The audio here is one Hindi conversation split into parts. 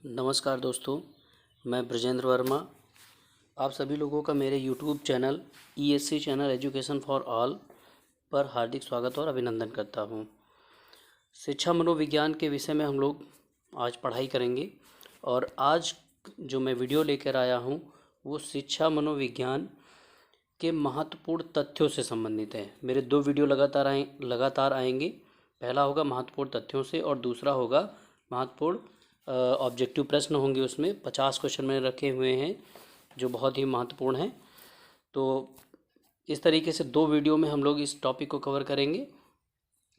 नमस्कार दोस्तों, मैं ब्रजेंद्र वर्मा। आप सभी लोगों का मेरे YouTube channel ESC channel education for all पर हार्दिक स्वागत और अभिनंदन करता हूं। शिक्षा मनोविज्ञान के विषय में हम लोग आज पढ़ाई करेंगे और आज जो मैं वीडियो लेकर आया हूं वो शिक्षा मनोविज्ञान के महत्वपूर्ण तथ्यों से संबंधित है। मेरे दो वीडियो लगातार आएंगे। पहला होगा महत्वपूर्ण तथ्यों से और दूसरा होगा महत्वपूर्ण ऑब्जेक्टिव प्रश्न होंगे। उसमें 50 क्वेश्चन मैंने रखे हुए हैं जो बहुत ही महत्वपूर्ण हैं। तो इस तरीके से दो वीडियो में हम लोग इस टॉपिक को कवर करेंगे।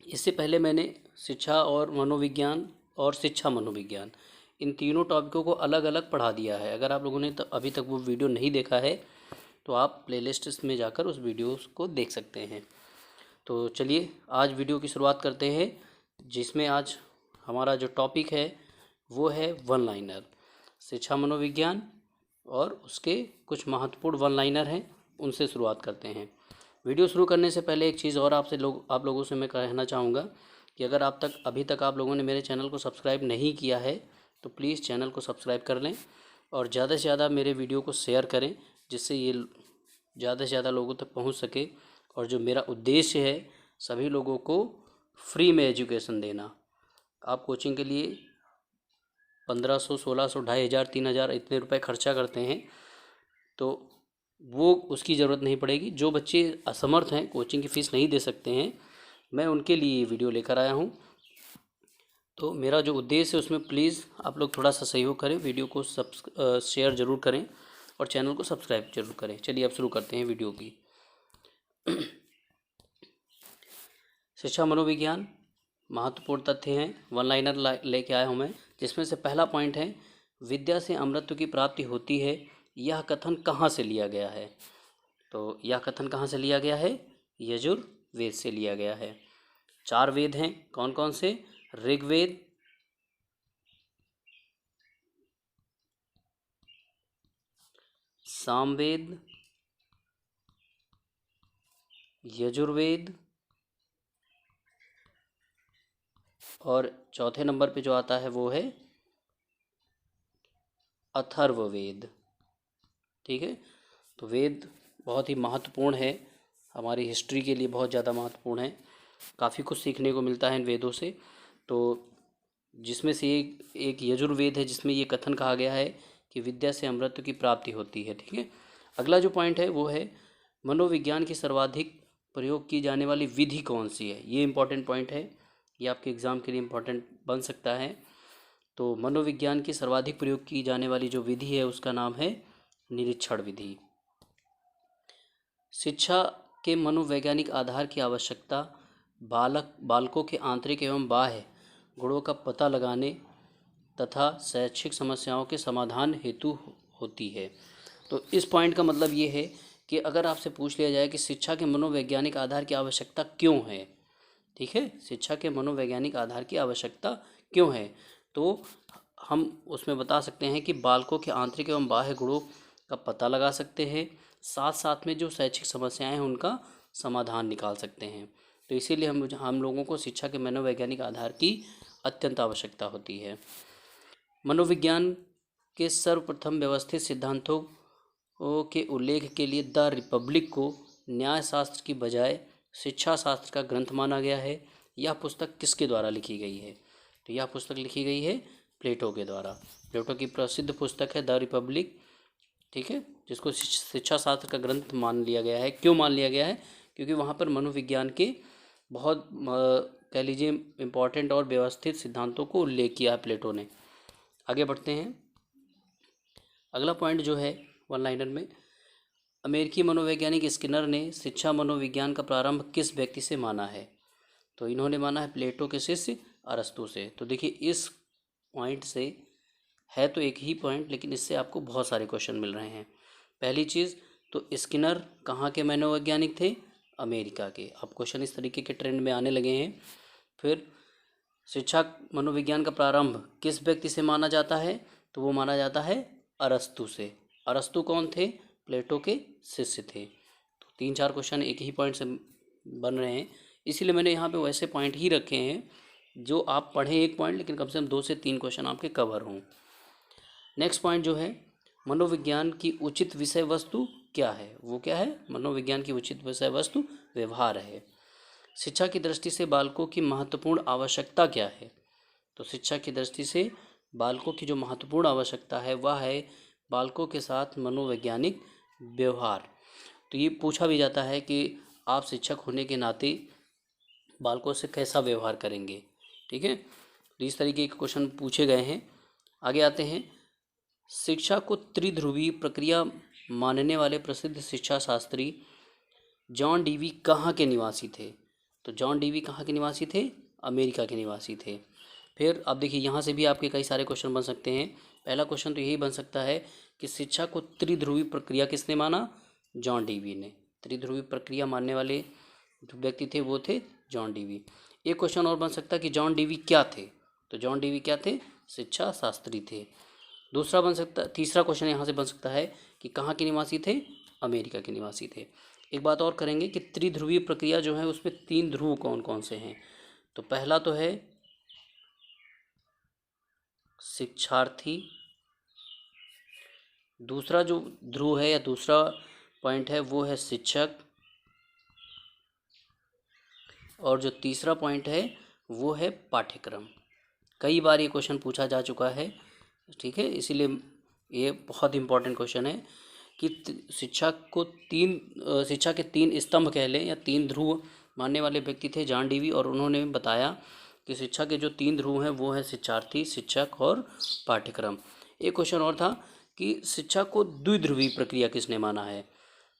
इससे पहले मैंने शिक्षा और मनोविज्ञान और शिक्षा मनोविज्ञान इन तीनों टॉपिकों को अलग अलग पढ़ा दिया है। अगर आप लोगों ने अभी तक वो वीडियो नहीं देखा है तो आप प्लेलिस्ट में जाकर उस वीडियो को देख सकते हैं। तो चलिए आज वीडियो की शुरुआत करते हैं, जिसमें आज हमारा जो टॉपिक है वो है वन लाइनर। शिक्षा मनोविज्ञान और उसके कुछ महत्वपूर्ण वन लाइनर हैं, उनसे शुरुआत करते हैं। वीडियो शुरू करने से पहले एक चीज़ और आप लोगों से मैं कहना चाहूँगा कि अगर अभी तक आप लोगों ने मेरे चैनल को सब्सक्राइब नहीं किया है तो प्लीज़ चैनल को सब्सक्राइब कर लें और ज़्यादा से ज़्यादा मेरे वीडियो को शेयर करें, जिससे ये ज़्यादा से ज़्यादा लोगों तक पहुंच सके। और जो मेरा उद्देश्य है सभी लोगों को फ्री में एजुकेशन देना। आप कोचिंग के लिए 1500, 1600, 2500, 3000 इतने रुपए खर्चा करते हैं तो वो उसकी ज़रूरत नहीं पड़ेगी। जो बच्चे असमर्थ हैं, कोचिंग की फ़ीस नहीं दे सकते हैं, मैं उनके लिए ये वीडियो लेकर आया हूँ। तो मेरा जो उद्देश्य है उसमें प्लीज़ आप लोग थोड़ा सा सहयोग करें, वीडियो को शेयर ज़रूर करें और चैनल को सब्सक्राइब जरूर करें। चलिए अब शुरू करते हैं वीडियो की। शिक्षा मनोविज्ञान महत्वपूर्ण तथ्य हैं, वन लाइनर लेके आया हूँ मैं, जिसमें से पहला पॉइंट है विद्या से अमृत की प्राप्ति होती है। यह कथन कहाँ से लिया गया है? तो यह कथन कहाँ से लिया गया है? यजुर्वेद से लिया गया है। 4 वेद हैं, कौन कौन से? ऋग्वेद, सामवेद, यजुर्वेद और चौथे नंबर पे जो आता है वो है अथर्ववेद। ठीक है, तो वेद बहुत ही महत्वपूर्ण है, हमारी हिस्ट्री के लिए बहुत ज़्यादा महत्वपूर्ण है। काफ़ी कुछ सीखने को मिलता है इन वेदों से। तो जिसमें से एक यजुर्वेद है जिसमें ये कथन कहा गया है कि विद्या से अमृत की प्राप्ति होती है। ठीक है, अगला जो पॉइंट है वो है मनोविज्ञान की सर्वाधिक प्रयोग की जाने वाली विधि कौन सी है? ये इंपॉर्टेंट पॉइंट है, ये आपके एग्ज़ाम के लिए इम्पोर्टेंट बन सकता है। तो मनोविज्ञान की सर्वाधिक प्रयोग की जाने वाली जो विधि है उसका नाम है निरीक्षण विधि। शिक्षा के मनोवैज्ञानिक आधार की आवश्यकता बालकों के आंतरिक एवं बाह्य गुणों का पता लगाने तथा शैक्षिक समस्याओं के समाधान हेतु होती है। तो इस पॉइंट का मतलब ये है कि अगर आपसे पूछ लिया जाए कि शिक्षा के मनोवैज्ञानिक आधार की आवश्यकता क्यों है, ठीक है, शिक्षा के मनोवैज्ञानिक आधार की आवश्यकता क्यों है, तो हम उसमें बता सकते हैं कि बालकों के आंतरिक एवं बाह्य गुणों का पता लगा सकते हैं, साथ साथ में जो शैक्षिक समस्याएं हैं उनका समाधान निकाल सकते हैं। तो इसीलिए हम लोगों को शिक्षा के मनोवैज्ञानिक आधार की अत्यंत आवश्यकता होती है। मनोविज्ञान के सर्वप्रथम व्यवस्थित सिद्धांतों के उल्लेख के लिए द रिपब्लिक को न्याय शास्त्र की बजाय शिक्षा शास्त्र का ग्रंथ माना गया है। यह पुस्तक किसके द्वारा लिखी गई है? तो यह पुस्तक लिखी गई है प्लेटो के द्वारा। प्लेटो की प्रसिद्ध पुस्तक है द रिपब्लिक, ठीक है, जिसको शिक्षा शास्त्र का ग्रंथ मान लिया गया है। क्यों मान लिया गया है? क्योंकि वहाँ पर मनोविज्ञान के बहुत कह लीजिए इम्पॉर्टेंट और व्यवस्थित सिद्धांतों को उल्लेख किया है प्लेटो ने। आगे बढ़ते हैं। अगला पॉइंट जो है वन लाइनर में, अमेरिकी मनोवैज्ञानिक स्किनर ने शिक्षा मनोविज्ञान का प्रारंभ किस व्यक्ति से माना है? तो इन्होंने माना है प्लेटो के शिष्य अरस्तु से। तो देखिए इस पॉइंट से है तो एक ही पॉइंट, लेकिन इससे आपको बहुत सारे क्वेश्चन मिल रहे हैं। पहली चीज़ तो स्किनर कहाँ के मनोवैज्ञानिक थे? अमेरिका के। अब क्वेश्चन इस तरीके के ट्रेंड में आने लगे हैं। फिर शिक्षा मनोविज्ञान का प्रारंभ किस व्यक्ति से माना जाता है? तो वो माना जाता है अरस्तु से। अरस्तु कौन थे? प्लेटो के शिष्य थे। तो 3-4 क्वेश्चन एक ही पॉइंट से बन रहे हैं, इसीलिए मैंने यहाँ पे वैसे पॉइंट ही रखे हैं जो आप पढ़ें एक पॉइंट, लेकिन कम से कम 2 से 3 क्वेश्चन आपके कवर हों। नेक्स्ट पॉइंट जो है, मनोविज्ञान की उचित विषय वस्तु क्या है? वो क्या है? मनोविज्ञान की उचित विषय वस्तु व्यवहार है। शिक्षा की दृष्टि से बालकों की महत्वपूर्ण आवश्यकता क्या है? तो शिक्षा की दृष्टि से बालकों की जो महत्वपूर्ण आवश्यकता है वह है बालकों के साथ मनोवैज्ञानिक व्यवहार। तो ये पूछा भी जाता है कि आप शिक्षक होने के नाते बालकों से कैसा व्यवहार करेंगे। ठीक है, तो इस तरीके के क्वेश्चन पूछे गए हैं। आगे आते हैं, शिक्षा को त्रिध्रुवीय प्रक्रिया मानने वाले प्रसिद्ध शिक्षा शास्त्री जॉन डीवी कहाँ के निवासी थे? तो जॉन डीवी कहाँ के निवासी थे? अमेरिका के निवासी थे। फिर अब देखिए, यहाँ से भी आपके कई सारे क्वेश्चन बन सकते हैं। पहला क्वेश्चन तो यही बन सकता है कि शिक्षा को त्रिध्रुवीय प्रक्रिया किसने माना? जॉन डीवी ने। त्रिध्रुवीय प्रक्रिया मानने वाले जो व्यक्ति थे वो थे जॉन डीवी। एक क्वेश्चन और बन सकता है कि जॉन डीवी क्या थे? तो जॉन डीवी क्या थे? शिक्षा शास्त्री थे। दूसरा बन सकता, तीसरा क्वेश्चन यहाँ से बन सकता है कि कहाँ के निवासी थे? अमेरिका के निवासी थे। एक बात और करेंगे कि त्रिध्रुवीय प्रक्रिया जो है उसमें 3 ध्रुव कौन कौन से हैं? तो पहला तो है शिक्षार्थी, दूसरा जो ध्रुव है या दूसरा पॉइंट है वो है शिक्षक, और जो तीसरा पॉइंट है वो है पाठ्यक्रम। कई बार ये क्वेश्चन पूछा जा चुका है। ठीक है, इसीलिए ये बहुत इंपॉर्टेंट क्वेश्चन है कि शिक्षा को शिक्षा के 3 स्तंभ कह लें या 3 ध्रुव मानने वाले व्यक्ति थे जॉन डीवी, और उन्होंने बताया कि शिक्षा के जो 3 ध्रुव हैं वो है शिक्षार्थी, शिक्षक और पाठ्यक्रम। एक क्वेश्चन और था कि शिक्षा को द्विध्रुवीय प्रक्रिया किसने माना है?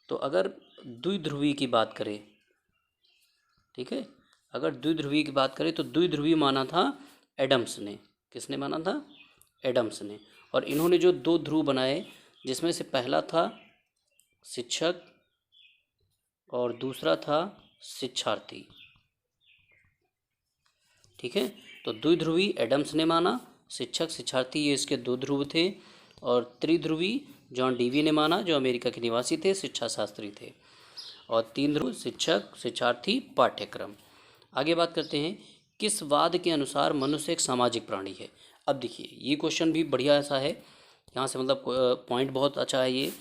तो अगर द्विध्रुवीय की बात करें, ठीक है, अगर द्विध्रुवीय की बात करें तो द्विध्रुवीय माना था एडम्स ने। किसने माना था? एडम्स ने। और इन्होंने जो 2 ध्रुव बनाए जिसमें से पहला था शिक्षक और दूसरा था शिक्षार्थी। ठीक है, तो द्विध्रुवी एडम्स ने माना, शिक्षक शिक्षार्थी ये इसके 2 ध्रुव थे, और त्रिध्रुवी जॉन डीवी ने माना जो अमेरिका के निवासी थे, शिक्षा शास्त्री थे, और 3 ध्रुव शिक्षक, शिक्षार्थी, पाठ्यक्रम। आगे बात करते हैं, किस वाद के अनुसार मनुष्य एक सामाजिक प्राणी है? अब देखिए, ये क्वेश्चन भी बढ़िया सा है, यहाँ से मतलब पॉइंट बहुत अच्छा है ये,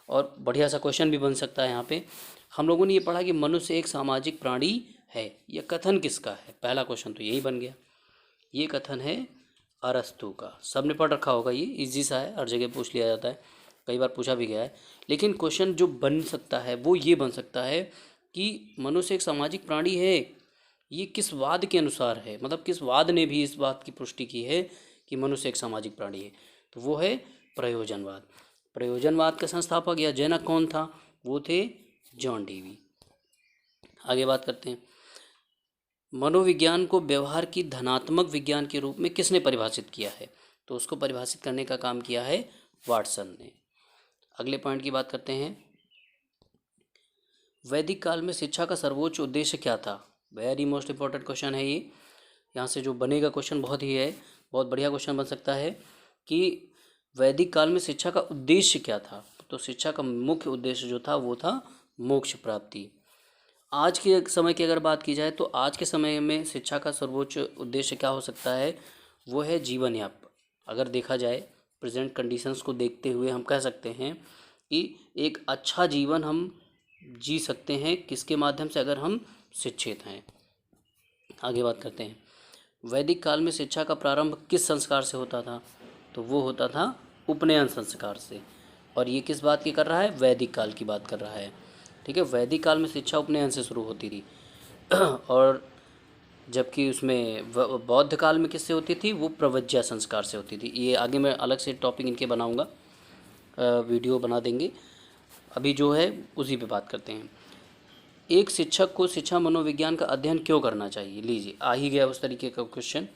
और बढ़िया सा क्वेश्चन भी बन सकता है। यहाँ पे हम लोगों ने ये पढ़ा कि मनुष्य एक सामाजिक प्राणी है, यह कथन किसका है? पहला क्वेश्चन तो यही बन गया। ये कथन है अरस्तु का। सबने पढ़ रखा होगा, ये इजी सा है, हर जगह पूछ लिया जाता है, कई बार पूछा भी गया है। लेकिन क्वेश्चन जो बन सकता है वो ये बन सकता है कि मनुष्य एक सामाजिक प्राणी है, ये किस वाद के अनुसार है, मतलब किस वाद ने भी इस बात की पुष्टि की है कि मनुष्य एक सामाजिक प्राणी है? तो वो है प्रयोजनवाद। प्रयोजनवाद का संस्थापक या जनक कौन था? वो थे जॉन डीवी। आगे बात करते हैं, मनोविज्ञान को व्यवहार की धनात्मक विज्ञान के रूप में किसने परिभाषित किया है? तो उसको परिभाषित करने का काम किया है वाटसन ने। अगले पॉइंट की बात करते हैं, वैदिक काल में शिक्षा का सर्वोच्च उद्देश्य क्या था? वेरी मोस्ट इंपॉर्टेंट क्वेश्चन है ये। यहाँ से जो बनेगा क्वेश्चन बहुत ही है, बहुत बढ़िया क्वेश्चन बन सकता है कि वैदिक काल में शिक्षा का उद्देश्य क्या था? तो शिक्षा का मुख्य उद्देश्य जो था वो था मोक्ष प्राप्ति। आज के समय की अगर बात की जाए तो आज के समय में शिक्षा का सर्वोच्च उद्देश्य क्या हो सकता है? वो है जीवन यापन। अगर देखा जाए प्रेजेंट कंडीशंस को देखते हुए हम कह सकते हैं कि एक अच्छा जीवन हम जी सकते हैं किसके माध्यम से? अगर हम शिक्षित हैं। आगे बात करते हैं, वैदिक काल में शिक्षा का प्रारंभ किस संस्कार से होता था? तो वो होता था उपनयन संस्कार से। और ये किस बात की कर रहा है? वैदिक काल की बात कर रहा है। ठीक है, वैदिक काल में शिक्षा उपनयन से शुरू होती थी और जबकि उसमें बौद्ध काल में किससे होती थी? वो प्रवज्या संस्कार से होती थी। ये आगे मैं अलग से टॉपिक इनके बनाऊंगा, वीडियो बना देंगे। अभी जो है उसी पे बात करते हैं। एक शिक्षक को शिक्षा मनोविज्ञान का अध्ययन क्यों करना चाहिए? लीजिए, आ ही गया उस तरीके का क्वेश्चन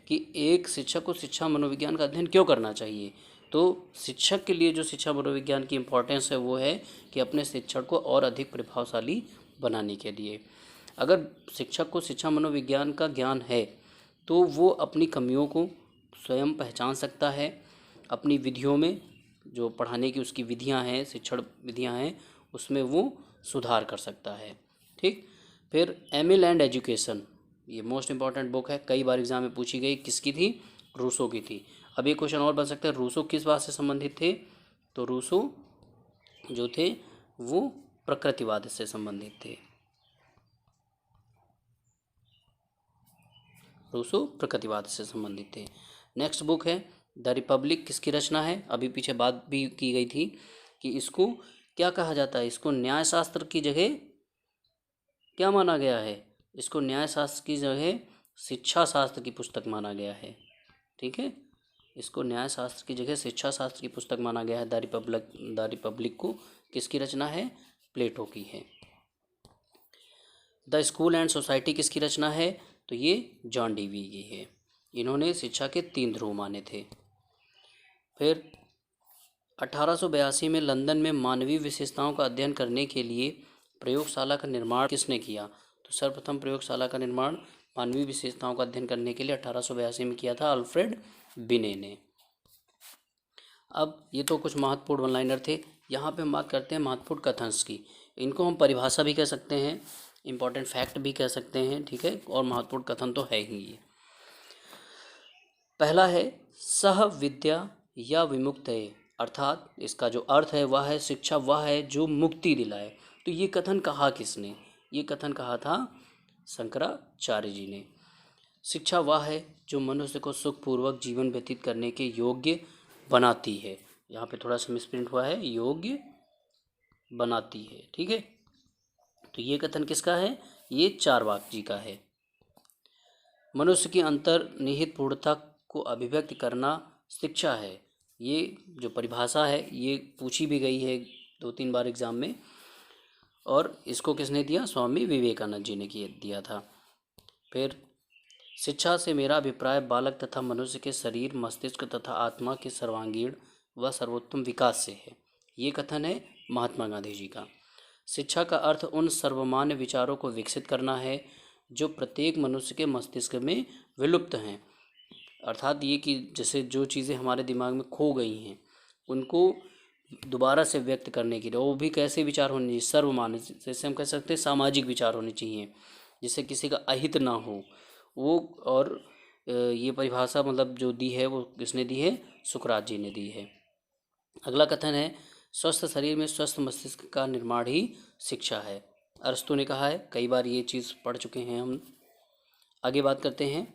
कि एक शिक्षक को शिक्षा मनोविज्ञान का अध्ययन क्यों करना चाहिए। तो शिक्षक के लिए जो शिक्षा मनोविज्ञान की इम्पोर्टेंस है वो है कि अपने शिक्षण को और अधिक प्रभावशाली बनाने के लिए। अगर शिक्षक को शिक्षा मनोविज्ञान का ज्ञान है तो वो अपनी कमियों को स्वयं पहचान सकता है, अपनी विधियों में जो पढ़ाने की उसकी विधियां हैं, शिक्षण विधियां हैं, उसमें वो सुधार कर सकता है। ठीक, फिर एमिल एंड एजुकेशन, ये मोस्ट इम्पॉर्टेंट बुक है, कई बार एग्जाम में पूछी गई, किसकी थी? रूसो की थी। अब एक क्वेश्चन और बन सकता है, रूसो किस बात से संबंधित थे? तो रूसो जो थे वो प्रकृतिवाद से संबंधित थे। रूसो प्रकृतिवाद से संबंधित थे। नेक्स्ट बुक है द रिपब्लिक, किसकी रचना है? अभी पीछे बात भी की गई थी कि इसको क्या कहा जाता है, इसको न्याय शास्त्र की जगह क्या माना गया है? इसको न्याय शास्त्र की जगह शिक्षा शास्त्र की पुस्तक माना गया है। ठीक है, इसको न्याय शास्त्र की जगह शिक्षा शास्त्र की पुस्तक माना गया है। द रिपब्लिक को किसकी रचना है? प्लेटो की है। द स्कूल एंड सोसाइटी किसकी रचना है? तो ये जॉन डीवी की है। इन्होंने शिक्षा के 3 ध्रुव माने थे। फिर 1882 में लंदन में मानवीय विशेषताओं का अध्ययन करने के लिए प्रयोगशाला का निर्माण किसने किया? तो सर्वप्रथम प्रयोगशाला का निर्माण मानवीय विशेषताओं का अध्ययन करने के लिए 1882 में किया था अल्फ्रेड बिने ने। अब ये तो कुछ महत्वपूर्ण वन लाइनर थे। यहाँ पे हम बात करते हैं महत्वपूर्ण कथंस की। इनको हम परिभाषा भी कह सकते हैं, इम्पॉर्टेंट फैक्ट भी कह सकते हैं। ठीक है, और महत्वपूर्ण कथन तो है ही ये। पहला है सह विद्या या विमुक्त है, अर्थात इसका जो अर्थ है वह है शिक्षा वह है जो मुक्ति दिलाए। तो ये कथन कहा किसने? ये कथन कहा था शंकराचार्य जी ने। शिक्षा वह है जो मनुष्य को सुखपूर्वक जीवन व्यतीत करने के योग्य बनाती है। यहाँ पे थोड़ा सा मिसप्रिंट हुआ है, योग्य बनाती है। ठीक है, तो ये कथन किसका है? ये चारवाक जी का है। मनुष्य की अंतर्निहित पूर्णता को अभिव्यक्त करना शिक्षा है। ये जो परिभाषा है ये पूछी भी गई है 2-3 बार एग्जाम में, और इसको किसने दिया? स्वामी विवेकानंद जी ने दिया था। फिर शिक्षा से मेरा अभिप्राय बालक तथा मनुष्य के शरीर, मस्तिष्क तथा आत्मा के सर्वांगीण व सर्वोत्तम विकास से है। ये कथन है महात्मा गांधी जी का। शिक्षा का अर्थ उन सर्वमान्य विचारों को विकसित करना है जो प्रत्येक मनुष्य के मस्तिष्क में विलुप्त हैं। अर्थात ये कि जैसे जो चीज़ें हमारे दिमाग में खो गई हैं उनको दोबारा से व्यक्त करने के लिए, वो भी कैसे विचार होने चाहिए? सर्वमान्य, जैसे हम कह सकते हैं सामाजिक विचार होने चाहिए जिससे किसी का अहित ना हो वो। और ये परिभाषा मतलब जो दी है वो किसने दी है? सुकरात जी ने दी है। अगला कथन है स्वस्थ शरीर में स्वस्थ मस्तिष्क का निर्माण ही शिक्षा है। अरस्तु ने कहा है, कई बार ये चीज़ पढ़ चुके हैं हम। आगे बात करते हैं,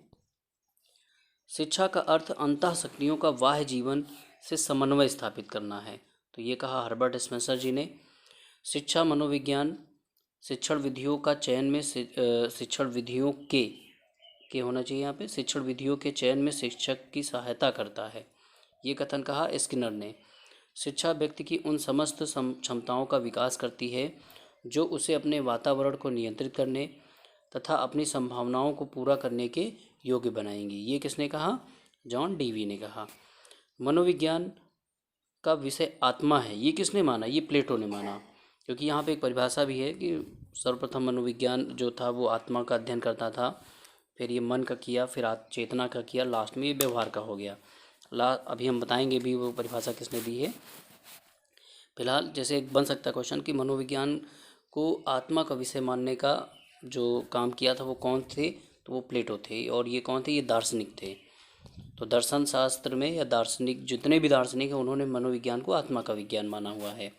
शिक्षा का अर्थ अंतः शक्तियों का बाह्य जीवन से समन्वय स्थापित करना है। तो ये कहा हर्बर्ट स्पेंसर जी ने। शिक्षा मनोविज्ञान शिक्षण विधियों का चयन में शिक्षण विधियों के होना चाहिए यहाँ पे, शिक्षण विधियों के चयन में शिक्षक की सहायता करता है। ये कथन कहा स्किनर ने। शिक्षा व्यक्ति की उन समस्त क्षमताओं का विकास करती है जो उसे अपने वातावरण को नियंत्रित करने तथा अपनी संभावनाओं को पूरा करने के योग्य बनाएंगी। ये किसने कहा? जॉन डीवी ने कहा। मनोविज्ञान का विषय आत्मा है, ये किसने माना? ये प्लेटो ने माना, क्योंकि यहाँ पे एक परिभाषा भी है कि सर्वप्रथम मनोविज्ञान जो था वो आत्मा का अध्ययन करता था, फिर ये मन का किया, फिर चेतना का किया, लास्ट में ये व्यवहार का हो गया। अभी हम बताएंगे भी वो परिभाषा किसने दी है। फिलहाल जैसे एक बन सकता क्वेश्चन कि मनोविज्ञान को आत्मा का विषय मानने का जो काम किया था वो कौन थे? तो वो प्लेटो थे। और ये कौन थे? ये दार्शनिक थे। तो दर्शन शास्त्र में या दार्शनिक जितने भी दार्शनिक हैं उन्होंने मनोविज्ञान को आत्मा का विज्ञान माना हुआ है।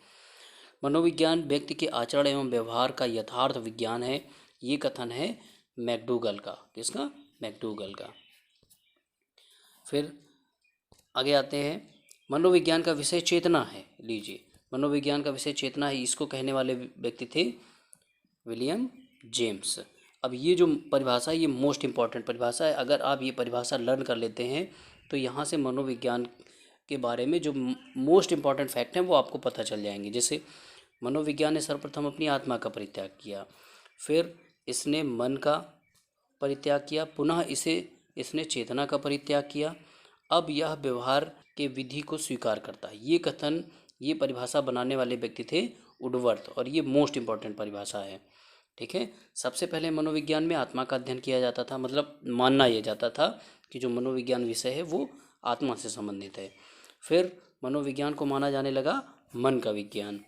मनोविज्ञान व्यक्ति के आचरण एवं व्यवहार का यथार्थ विज्ञान है। ये कथन है मैकडूगल का। किसका? मैकडूगल का। फिर आगे आते हैं, मनोविज्ञान का विषय चेतना है। लीजिए, मनोविज्ञान का विषय चेतना है, इसको कहने वाले व्यक्ति थे विलियम जेम्स। अब ये जो परिभाषा है ये मोस्ट इम्पॉर्टेंट परिभाषा है। अगर आप ये परिभाषा लर्न कर लेते हैं तो यहाँ से मनोविज्ञान के बारे में जो मोस्ट इम्पॉर्टेंट फैक्ट हैं वो आपको पता चल जाएंगे। जैसे मनोविज्ञान ने सर्वप्रथम अपनी आत्मा का परित्याग किया, फिर इसने मन का परित्याग किया, पुनः इसने चेतना का परित्याग किया, अब यह व्यवहार के विधि को स्वीकार करता है। ये कथन, ये परिभाषा बनाने वाले व्यक्ति थे वुडवर्थ, और ये मोस्ट इम्पॉर्टेंट परिभाषा है। ठीक है, सबसे पहले मनोविज्ञान में आत्मा का अध्ययन किया जाता था, मतलब मानना यह जाता था कि जो मनोविज्ञान विषय है वो आत्मा से संबंधित है। फिर मनोविज्ञान को माना जाने लगा मन का विज्ञान।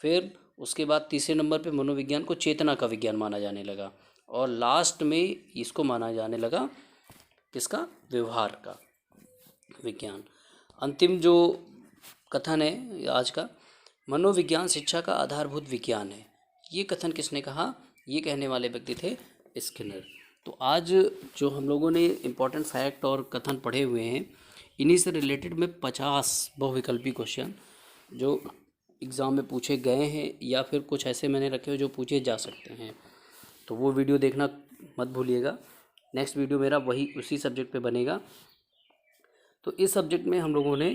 फिर उसके बाद तीसरे नंबर पे मनोविज्ञान को चेतना का विज्ञान माना जाने लगा, और लास्ट में इसको माना जाने लगा किसका? व्यवहार का। विज्ञान। अंतिम जो कथन है आज का, मनोविज्ञान शिक्षा का आधारभूत विज्ञान है। ये कथन किसने कहा? ये कहने वाले व्यक्ति थे स्किनर। तो आज जो हम लोगों ने इम्पोर्टेंट फैक्ट और कथन पढ़े हुए हैं, इन्हीं से रिलेटेड में 50 बहुविकल्पी क्वेश्चन जो एग्ज़ाम में पूछे गए हैं या फिर कुछ ऐसे मैंने रखे हुए जो पूछे जा सकते हैं, तो वो वीडियो देखना मत भूलिएगा। नेक्स्ट वीडियो मेरा वही उसी सब्जेक्ट पे बनेगा। तो इस सब्जेक्ट में हम लोगों ने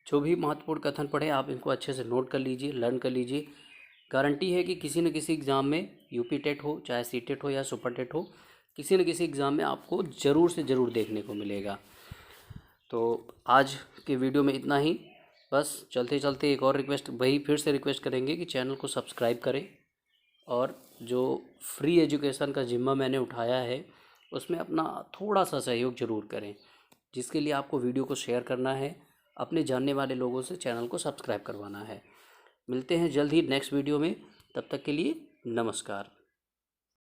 जो भी महत्वपूर्ण कथन पढ़े, आप इनको अच्छे से नोट कर लीजिए, लर्न कर लीजिए। गारंटी है कि किसी न किसी एग्ज़ाम में, यूपी टेट हो, चाहे सी टेट हो या सुपर टेट हो, किसी न किसी एग्ज़ाम में आपको ज़रूर से ज़रूर देखने को मिलेगा। तो आज के वीडियो में इतना ही। बस चलते चलते एक और रिक्वेस्ट, वही फिर से रिक्वेस्ट करेंगे कि चैनल को सब्सक्राइब करें और जो फ्री एजुकेशन का जिम्मा मैंने उठाया है उसमें अपना थोड़ा सा सहयोग ज़रूर करें, जिसके लिए आपको वीडियो को शेयर करना है, अपने जानने वाले लोगों से चैनल को सब्सक्राइब करवाना है। मिलते हैं जल्द ही नेक्स्ट वीडियो में, तब तक के लिए नमस्कार।